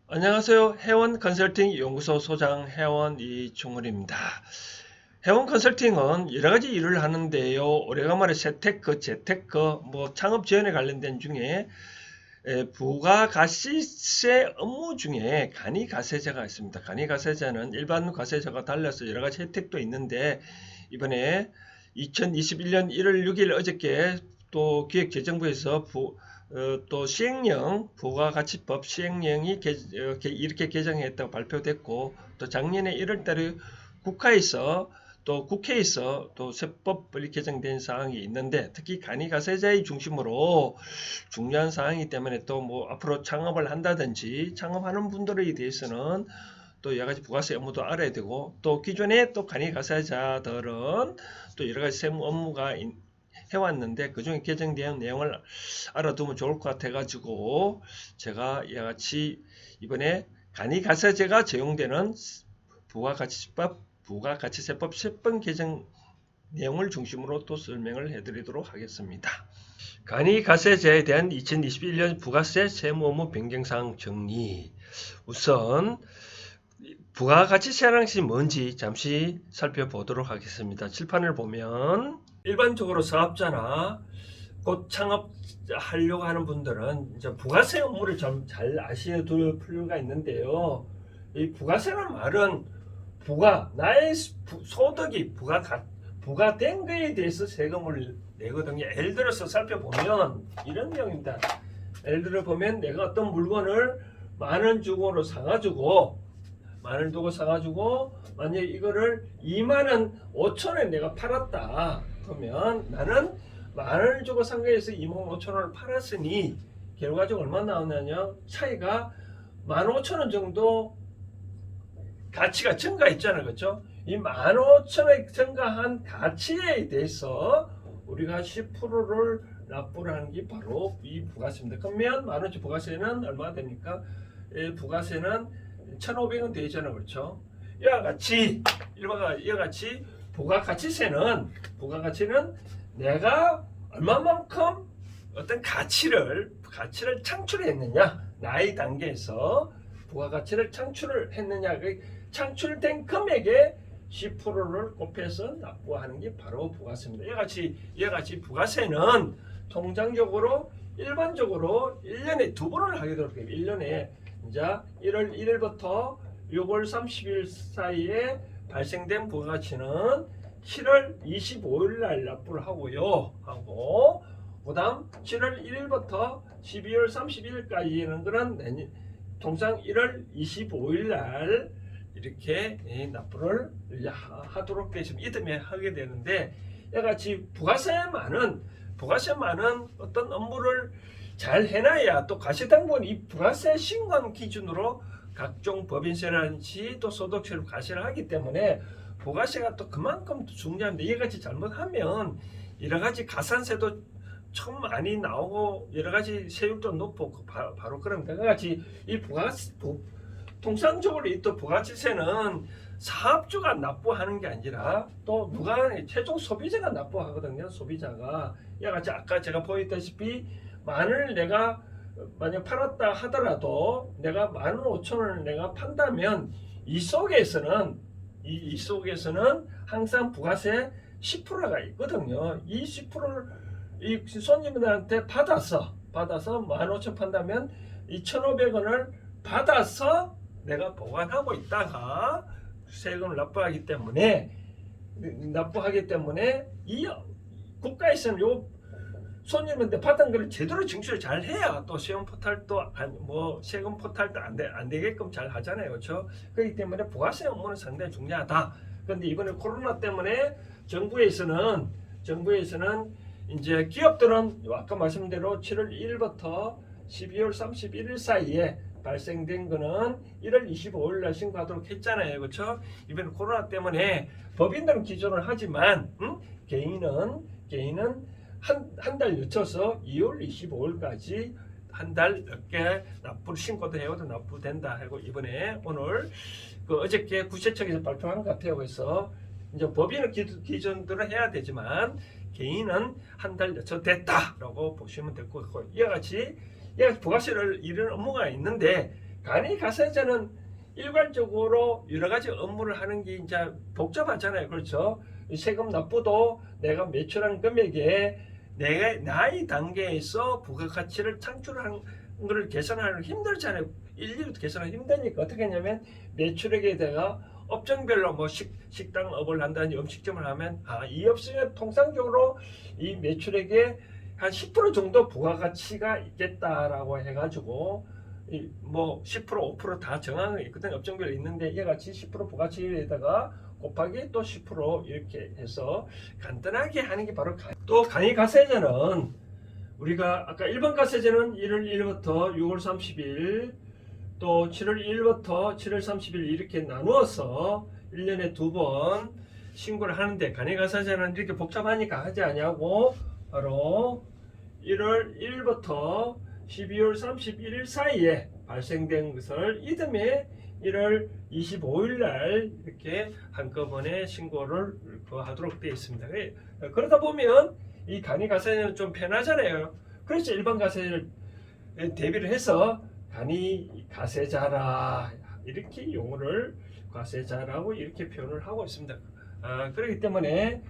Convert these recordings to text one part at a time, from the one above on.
안녕하세요. 해원 컨설팅 연구소 소장 해원 이충원입니다. 해원 컨설팅은 여러 가지 일을 하는데요. 오래간만에 재테크, 재테크, 창업 지원에 관련된 중에 부가가치세 업무 중에 간이가세제가 있습니다. 간이가세제는 일반 과세제가 달라서 여러 가지 혜택도 있는데 이번에 2021년 1월 6일 어저께 또 기획재정부에서 또 시행령 부가가치법 시행령이 이렇게 개정했다고 발표됐고, 또 작년에 1월 달에 국회에서 또 세법이 개정된 사항이 있는데, 특히 간이가세제의 중심으로 중요한 사항이기 때문에 또 앞으로 창업을 한다든지 창업하는 분들에 대해서는 또 여러 가지 부가세 업무도 알아야 되고, 또 기존에 또 간이가세자들은 또 여러 가지 세무 업무가 해왔는데 그중에 개정된 내용을 알아두면 좋을 것 같아가지고 제가 이와 같이 이번에 간이가세제가 적용되는 부가가치세법 10번 개정 내용을 중심으로 또 설명을 해드리도록 하겠습니다. 간이가세제에 대한 2021년 부가세 세무업무 변경사항 정리. 우선 부가가치세라는 것이 뭔지 잠시 살펴보도록 하겠습니다. 칠판을 보면 일반적으로 사업자나 곧 창업하려고 하는 분들은 이제 부가세 업무를 좀 잘 아셔야 될 필요가 있는데요. 이 부가세라는 말은 나의 소득이 부가된 거에 대해서 세금을 내거든요. 예를 들어서 살펴보면 이런 내용입니다. 예를 들어 보면 내가 어떤 물건을 10,000원 주고로 사가지고 만원 두고 사가지고 만약에 이거를 25,000원에 내가 팔았다. 그러면 나는 10,000원을 주고 산 거에서 25,000원을 팔았으니 결과적으로 얼마 나오냐냐, 차이가 15,000원 정도 가치가 증가했잖아요. 그렇죠? 이 15,000원에 증가한 가치에 대해서 우리가 10%를 납부를 하는 게 바로 이 부가세입니다. 그러면 10,000원치 부가세는 얼마가 됩니까? 부가세는 1,500원 되잖아요. 그렇죠? 이와 같이 부가가치는 내가 얼마만큼 어떤 가치를 창출했느냐, 나의 단계에서 부가가치를 창출을 했느냐, 그 창출된 금액에 10%를 곱해서 납부하는 게 바로 부가세입니다. 이와 같이 부가세는 통장적으로 일반적으로 1년에 두 번을 하게 되도록 됩니다. 1년에 이제 1월 1일부터 6월 30일 사이에 발생된 부가가치는 7월 25일 날 납부를 하고 그다음 7월 1일부터 12월 31일까지는 그런 통상 1월 25일 날 이렇게 납부를 하도록 되어 있습니다. 이듬해 하게 되는데, 이같이 부가세만은 어떤 업무를 잘 해놔야 또 과세당국은 이 부가세 신고한 기준으로 각종 법인세라든지 또 소득세를 과세를 하기 때문에 부가세가 또 그만큼 중요합니다. 이같이 잘못하면 여러 가지 가산세도 참 많이 나오고 여러 가지 세율도 높고 바로 그럽니다. 그같이 이 통상적으로 이 또 부가세는 사업주가 납부하는 게 아니라 또 최종 소비자가 납부하거든요. 소비자가 이같이 아까 제가 보였다시피 만을 내가 만약 팔았다 하더라도 내가 15,000원을 내가 판다면 이 속에서는 항상 부가세 10%가 있거든요. 이 10%를 이 손님들한테 받아서 15,000 판다면 2,500원을 받아서 내가 보관하고 있다가 세금을 납부하기 때문에 이 국가에서는 요 손님한테 받은 거를 제대로 징수를 잘 해야 또 세금 포탈도 안 되게끔 잘 하잖아요. 그렇죠? 그렇기 때문에 부가세 업무는 상당히 중요하다. 그런데 이번에 코로나 때문에 정부에서는 이제 기업들은 아까 말씀대로 7월 1일부터 12월 31일 사이에 발생된 거는 1월 25일 날 신고하도록 했잖아요. 그렇죠? 이번에 코로나 때문에 법인들은 기존을 하지만 개인은 한 달 늦춰서 2월 25일까지 한 달 늦게 납부를 신고도 해도 납부된다 하고 이번에 오늘 어저께 구세청에서 발표한 것 같아요. 그래서 이제 법인은 기준대로 해야 되지만 개인은 한 달 늦춰 됐다라고 보시면 될 것 같고, 이와 같이 부가세를 이런 업무가 있는데 간이가세제는 일괄적으로 여러 가지 업무를 하는 게 이제 복잡하잖아요. 그렇죠? 세금 납부도 내가 매출한 금액에 내가 나이 단계에서 부가가치를 창출하는 것을 계산하는 힘들잖아요. 일일이 계산하기 힘드니까 어떻게 했냐면 매출액에다가 업종별로 뭐 식당업을 한다든지 음식점을 하면 이 업종에 통상적으로 이 매출액에 한 10% 정도 부가가치가 있겠다라고 해가지고 뭐 10% 5%다 정한 거 있거든. 업종별로 있는데 이같이 10% 부가치에다가 곱하기 또 10% 이렇게 해서 간단하게 하는 게 바로 또 간이가세제는 우리가 아까 1번 가세제는 1월 1일부터 6월 30일 또 7월 1일부터 7월 30일 이렇게 나누어서 1년에 2번 신고를 하는데 간이가세제는 이렇게 복잡하니까 하지 않냐고 바로 1월 1일부터 12월 31일 사이에 발생된 것을 이듬해 1월 25일 날 이렇게 한꺼번에 신고를 하도록 되어 있습니다. 그러다 보면 이 간이가세제는 좀 편하잖아요. 그래서 일반 가세제를 대비를 해서 간이가세자라 이렇게 용어를 가세자라고 이렇게 표현을 하고 있습니다. 그렇기 때문에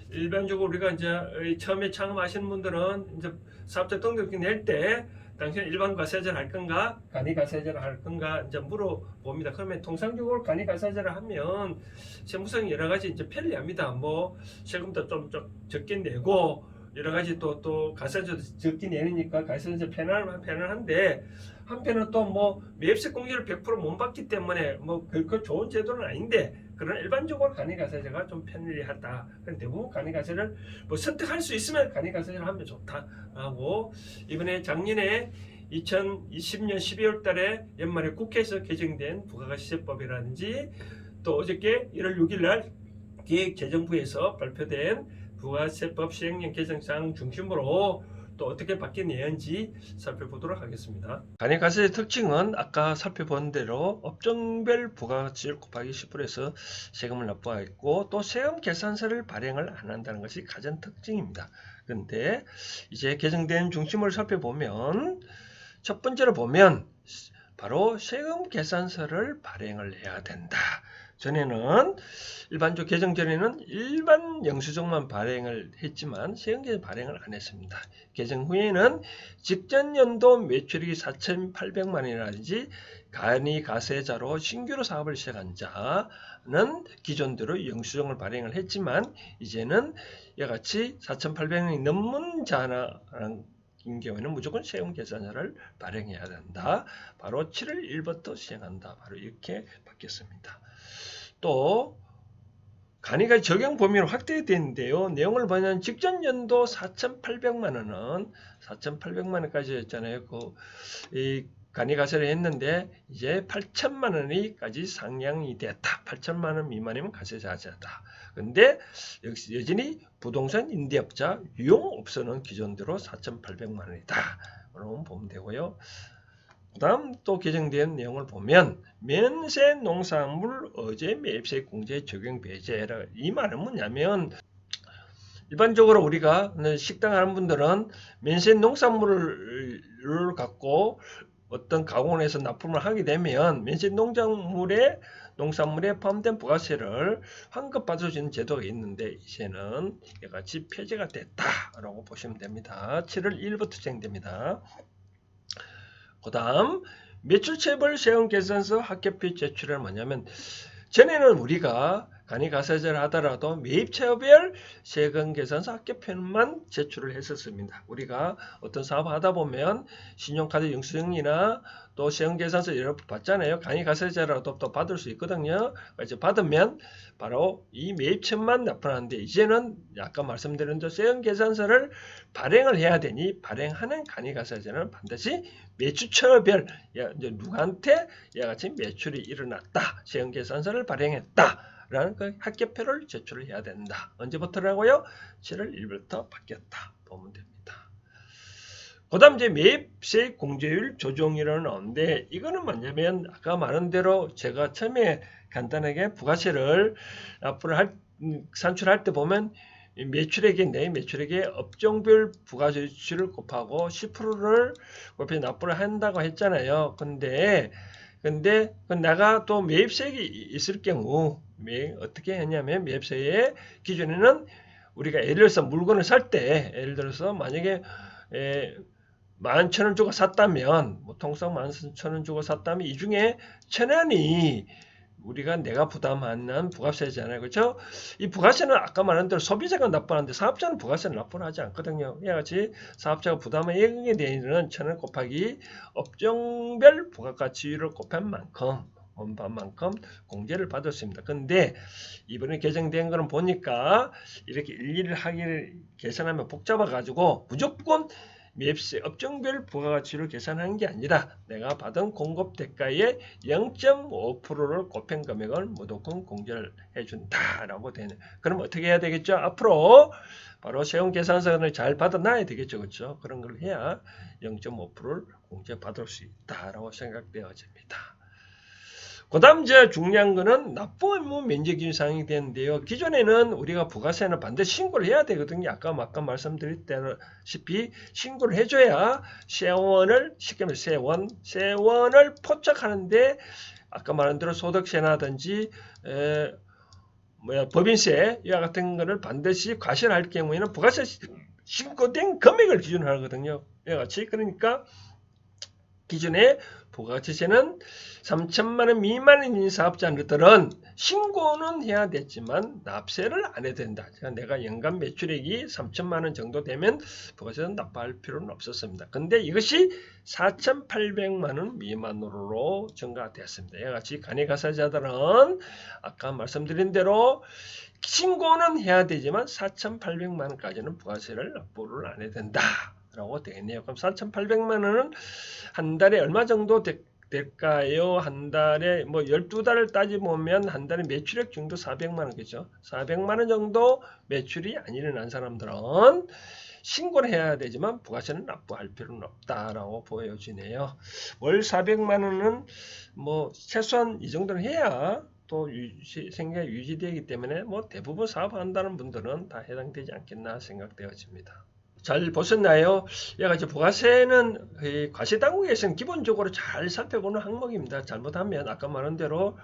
일반적으로 우리가 이제 처음에 창업하시는 분들은 이제 사업자 등록금 낼 때 당신은 일반 가세제를 할 건가 간이가세제를 할 건가 이제 물어봅니다. 그러면 통상적으로 간이가세제를 하면 세무성이 여러 가지 이제 편리합니다. 뭐 세금도 좀 적게 내고 여러 가지 또 가세제도 적게 내니까 가세제 편안한데 한편은 또 뭐 매입세 공제를 100% 못 받기 때문에 뭐 그 좋은 제도는 아닌데 그러나 일반적으로 간이가세제가 좀 편리하다. 대부분 간이가세를 뭐 선택할 수 있으면 간이가세제를 하면 좋다라고 이번에 작년에 2020년 12월 달에 연말에 국회에서 개정된 부가가치세법이라든지 또 어저께 1월 6일 날 기획재정부에서 발표된 부가세법 시행령 개정사항 중심으로 또 어떻게 바뀌었는지 살펴보도록 하겠습니다. 간이가세의 특징은 아까 살펴본 대로 업종별 부가가치를 곱하기 10%에서 세금을 납부하였고 또 세금 계산서를 발행을 안 한다는 것이 가장 특징입니다. 그런데 이제 개정된 중심을 살펴보면 첫 번째로 보면 바로 세금 계산서를 발행을 해야 된다. 전에는 일반적 개정 전에는 일반 영수증만 발행을 했지만 세금계산 발행을 안 했습니다. 개정 후에는 직전 연도 매출액이 4,800만 원이라든지 간이가세자로 신규로 사업을 시작한 자는 기존대로 영수증을 발행을 했지만 이제는 이같이 4,800원이 넘는 자라는 경우에는 무조건 세금 계산서를 발행해야 된다. 바로 7월 1일부터 시행한다. 바로 이렇게 바뀌었습니다. 또 간이가 적용 범위로 확대되는데요. 내용을 보면 직전 연도 4,800만 원은 4,800만 원까지 였잖아요. 이 간이가세를 했는데 이제 8천만 원이까지 상향이 됐다. 8천만 원 미만이면 가세자자다. 근데 여전히 부동산 임대업자 유용업소는 기존대로 4,800만 원이다. 그러면 보면 되고요. 그 다음 또 개정된 내용을 보면 면세 농산물 어제 매입세 공제 적용 배제라. 이 말은 뭐냐면 일반적으로 우리가 식당 하는 분들은 면세 농산물을 갖고 어떤 가공을 해서 납품을 하게 되면 면세 농산물에 포함된 부가세를 환급받을 수 있는 제도가 있는데 이제는 이같이 폐지가 됐다라고 보시면 됩니다. 7월 1일부터 시행됩니다. 그 다음 매출체벌 세금계산서 합계표 제출은 뭐냐면 전에는 우리가 간이가세제를 하더라도 매입체별 세금계산서 합계표만 제출을 했었습니다. 우리가 어떤 사업을 하다 보면 신용카드 영수증이나 또 세금계산서 여러 번 받잖아요. 간이가세제라도 또 받을 수 있거든요. 이제 받으면 바로 이 매입처만 납부하는데 이제는 아까 말씀드린 대로 세금계산서를 발행을 해야 되니 발행하는 간이가세제는 반드시 매출처별 누구한테 이같이 매출이 일어났다. 세금계산서를 발행했다. 라는 그 합계표를 제출을 해야 된다. 언제부터라고요? 7월 1일부터 바뀌었다. 보면 됩니다. 그 다음 이제 매입세 공제율 조정이라는 건데 이거는 뭐냐면 아까 말한 대로 제가 처음에 간단하게 부가세를 산출할 때 보면 매출액인데 매출액의 업종별 부가세율을 곱하고 10%를 곱해 납부를 한다고 했잖아요. 근데 근데 내가 또 매입세액이 있을 경우 어떻게 했냐면 매입세액 기준에는 우리가 예를 들어서 물건을 살 때 예를 들어서 만약에 11,000원 주고 샀다면 뭐 통상 11,000원 주고 샀다면 이 중에 1,000원이 우리가 내가 부담하는 부가세잖아요. 그렇죠? 이 부가세는 아까 말한 대로 소비자가 납부하는데 사업자는 부가세를 납부를 하지 않거든요. 이와 같이 사업자가 부담에 예금에 대해서는 1,000원 곱하기 업종별 부가가치율을 곱한 만큼 원반만큼 공제를 받았습니다. 근데 이번에 개정된 거는 보니까 이렇게 일일이 하기를 계산하면 복잡해 가지고 무조건 매입세 업종별 부가가치를 계산하는 게 아니라 내가 받은 공급 대가의 0.5%를 곱한 금액을 무조건 공제를 해준다라고 되는. 그럼 어떻게 해야 되겠죠? 앞으로 바로 세운 계산서를 잘 받아놔야 되겠죠, 그렇죠? 그런 걸 해야 0.5%를 공제받을 수 있다라고 생각되어집니다. 그 다음 이제 중요한 거는 납부 의무 면제 기준 사항이 되는데요. 기존에는 우리가 부가세는 반드시 신고를 해야 되거든요. 아까 말씀드렸다시피 신고를 해줘야 세원을 쉽게 말해서 세원을 포착하는데 아까 말한 대로 소득세라든지 법인세 이와 같은 거를 반드시 과실할 경우에는 부가세 신고된 금액을 기준으로 하거든요. 이와 같이 그러니까 기존에 부가가치세는 3천만 원 미만인 사업자들은 신고는 해야 됐지만 납세를 안 해도 된다. 내가 연간 매출액이 3천만 원 정도 되면 부가세는 납부할 필요는 없었습니다. 근데 이것이 4,800만 원 미만으로 증가되었습니다. 이와 같이 간이가사자들은 아까 말씀드린 대로 신고는 해야 되지만 4,800만 원까지는 부가세를 납부를 안 해도 된다. 라고 되겠네요. 그럼 4,800만 원은 한 달에 얼마 정도 될까요? 한 달에 뭐 12달을 따지보면 한 달에 매출액 정도 400만 원 그죠? 400만 원 정도 매출이 안 일어난 사람들은 신고를 해야 되지만 부가세는 납부할 필요는 없다라고 보여지네요. 월 400만 원은 뭐 최소한 이 정도는 해야 또 생계가 유지되기 때문에 뭐 대부분 사업한다는 분들은 다 해당되지 않겠나 생각되어집니다. 잘 보셨나요? 여러 가지 부가세는 과세당국에서는 기본적으로 잘 살펴보는 항목입니다. 잘못하면 아까 말한 대로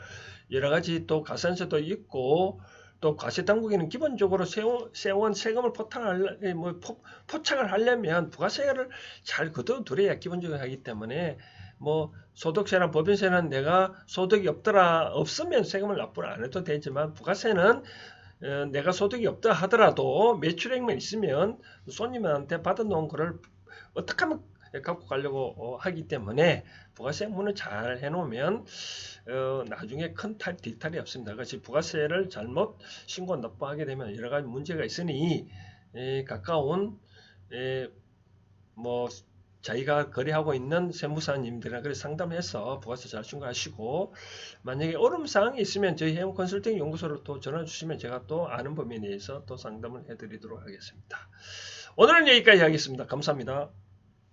여러 가지 또 가산세도 있고 또 과세당국에는 기본적으로 세원 세금을 포착을 하려면 부가세를 잘 거둬들여야 기본적으로 하기 때문에 뭐 소득세나 법인세는 내가 소득이 없으면 세금을 납부를 안 해도 되지만 부가세는 내가 소득이 없다 하더라도 매출액만 있으면 손님한테 받아놓은 거를 어떻게 하면 갖고 가려고 하기 때문에 부가세 업무는 잘 해놓으면 나중에 큰 뒤탈이 없습니다. 그래서 부가세를 잘못 신고 납부하게 되면 여러 가지 문제가 있으니 가까운 뭐 자기가 거래하고 있는 세무사님들이랑 그래 상담해서 부가세 잘 신고하시고 만약에 어려움사항이 있으면 저희 해운 컨설팅 연구소로 또 전화 주시면 제가 또 아는 범위에 대해서 또 상담을 해드리도록 하겠습니다. 오늘은 여기까지 하겠습니다. 감사합니다.